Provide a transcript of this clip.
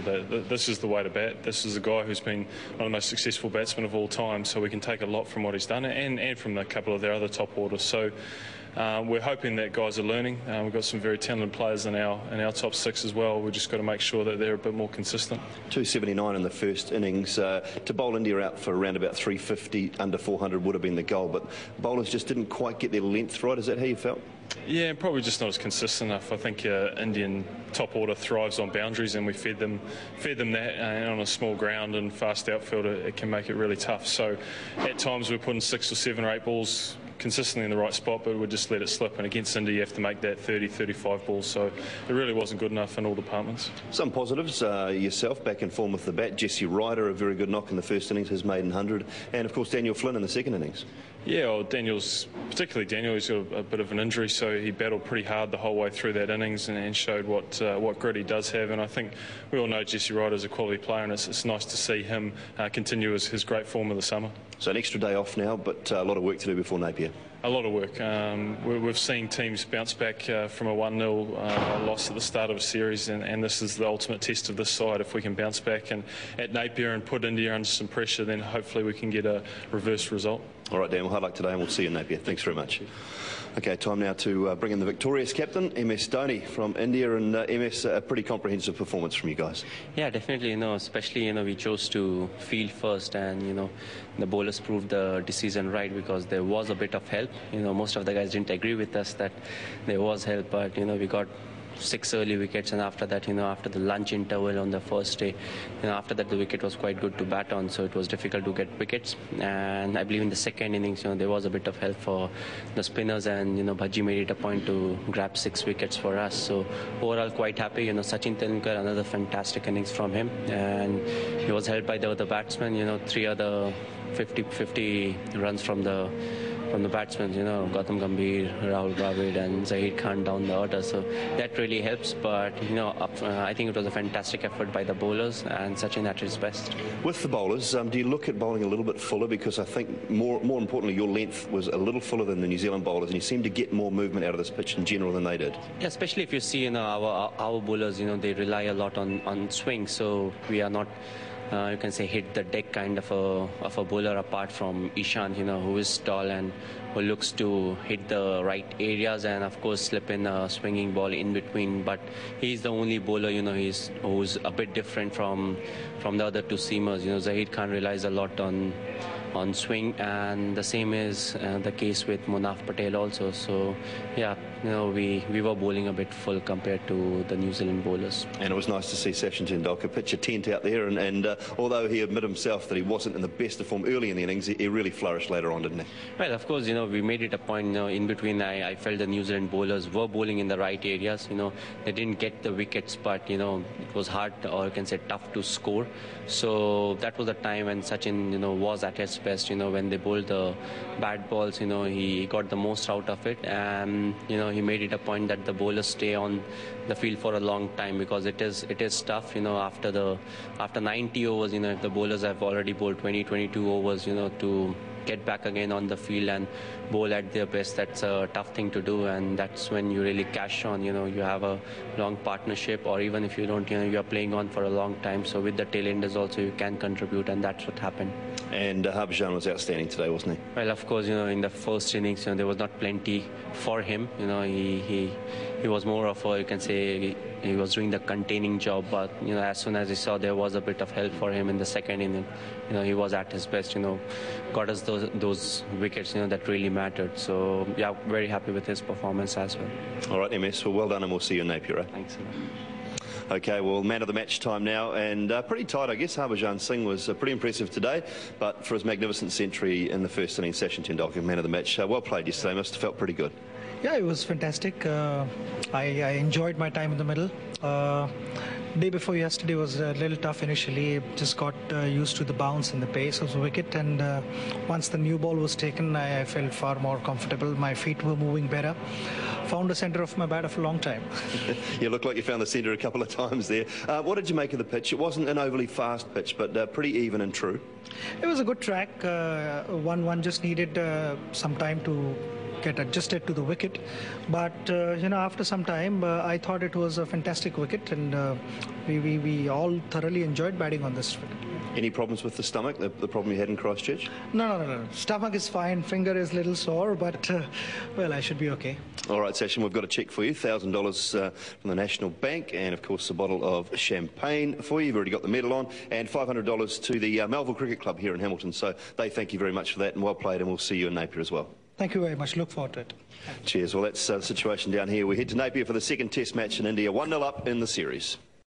that this is the way to bat. This is a guy who's been one of the most successful batsmen of all time, so we can take a lot from what he's done and from a couple of their other top orders. So we're hoping that guys are learning. We've got some very talented players in our top six as well. We've just got to make sure that they're a bit more consistent. 279 in the first innings. To bowl India out for around about 350, under 400 would have been the goal, but bowlers just didn't quite get their length right. Is that how you felt? Yeah, probably just not as consistent enough. I think Indian top order thrives on boundaries, and we fed them that on a small ground and fast outfield. It can make it really tough. So at times we're putting 6 or 7 or 8 balls consistently in the right spot, but we'd just let it slip. And against India, you have to make that 30, 35 balls. So it really wasn't good enough in all departments. Some positives, yourself back in form with the bat. Jesse Ryder, a very good knock in the first innings, his maiden 100. And of course, Daniel Flynn in the second innings. Yeah, well, particularly Daniel, he's got a bit of an injury, so he battled pretty hard the whole way through that innings and showed what grit he does have. And I think we all know Jesse Ryder's a quality player, and it's nice to see him continue his great form of the summer. So an extra day off now, but a lot of work to do before Napier. A lot of work. We've seen teams bounce back from a 1-0 loss at the start of a series, and this is the ultimate test of this side. If we can bounce back and at Napier and put India under some pressure, then hopefully we can get a reverse result. All right, Dan, well, hard luck today, and we'll see you in Napier. Thanks very much. Okay, time now to bring in the victorious captain, MS Dhoni from India. And MS, a pretty comprehensive performance from you guys. Yeah, definitely. Especially we chose to field first, and the bowlers proved the decision right, because there was a bit of help. Most of the guys didn't agree with us that there was help, but we got 6 early wickets, and after that, after the lunch interval on the first day, after that the wicket was quite good to bat on, so it was difficult to get wickets. And I believe in the second innings, there was a bit of help for the spinners, and Bhaji made it a point to grab 6 wickets for us. So overall, quite happy. Sachin Tendulkar, another fantastic innings from him, and he was helped by the other batsmen. 3 other 50 runs from the batsmen, Gautam Gambhir, Rahul Dravid and Zahir Khan down the order. So that really helps. But, I think it was a fantastic effort by the bowlers, and Sachin at his best. With the bowlers, do you look at bowling a little bit fuller? Because I think more importantly, your length was a little fuller than the New Zealand bowlers, and you seem to get more movement out of this pitch in general than they did. Yeah, especially if you see, our bowlers, they rely a lot on swing. So we are not, you can say, hit the deck kind of a bowler, apart from Ishant, who is tall and who looks to hit the right areas and of course slip in a swinging ball in between. But he's the only bowler, who's a bit different from the other 2 seamers. Zahid Khan relies a lot on swing, and the same is the case with Munaf Patel also. So yeah, we were bowling a bit full compared to the New Zealand bowlers. And it was nice to see Sachin Tendulkar pitch a tent out there, and although he admitted himself that he wasn't in the best of form early in the innings, he really flourished later on, didn't he? Well, of course, we made it a point, in between. I felt the New Zealand bowlers were bowling in the right areas. They didn't get the wickets, but it was hard, or you can say tough, to score. So that was the time when Sachin was at his best. When they bowled the bad balls, he got the most out of it, and he made it a point that the bowlers stay on the field for a long time, because it is tough. After 90 overs, if the bowlers have already bowled 20-22 overs, to get back again on the field and bowl at their best, that's a tough thing to do, and that's when you really cash on. You have a long partnership, or even if you don't, you are playing on for a long time. So with the tail enders also, you can contribute, and that's what happened. And Harbhajan was outstanding today, wasn't he? Well, of course, in the first innings, there was not plenty for him. He was more of a, you can say, he was doing the containing job, but as soon as he saw there was a bit of help for him in the second inning, he was at his best. Got us those wickets, that really mattered. So yeah, very happy with his performance as well. All right, MS, well done, and we'll see you in Napier. Right? Thanks a lot. Okay, well, man of the match time now, and pretty tight, I guess. Harbhajan Singh was pretty impressive today, but for his magnificent century in the first inning, Sachin Tendulkar, man of the match. Well played yesterday, must have felt pretty good. Yeah, it was fantastic. I enjoyed my time in the middle. Day before yesterday was a little tough initially. Just got used to the bounce and the pace of the wicket, and once the new ball was taken, I felt far more comfortable. My feet were moving better. Found the centre of my bat for a long time. You look like you found the centre a couple of times there. What did you make of the pitch? It wasn't an overly fast pitch, but pretty even and true. It was a good track. One just needed some time to get adjusted to the wicket. But after some time, I thought it was a fantastic wicket, and we all thoroughly enjoyed batting on this wicket. Any problems with the stomach, the problem you had in Christchurch? No. Stomach is fine, finger is a little sore, but well, I should be okay. All right, Sachin, we've got a cheque for you, $1,000 from the National Bank, and of course a bottle of champagne for you. You've already got the medal on, and $500 to the Melville Cricket Club here in Hamilton. So they thank you very much for that, and well played, and we'll see you in Napier as well. Thank you very much. Look forward to it. Cheers. Well, that's the situation down here. We head to Napier for the second Test match in India. 1-0 up in the series.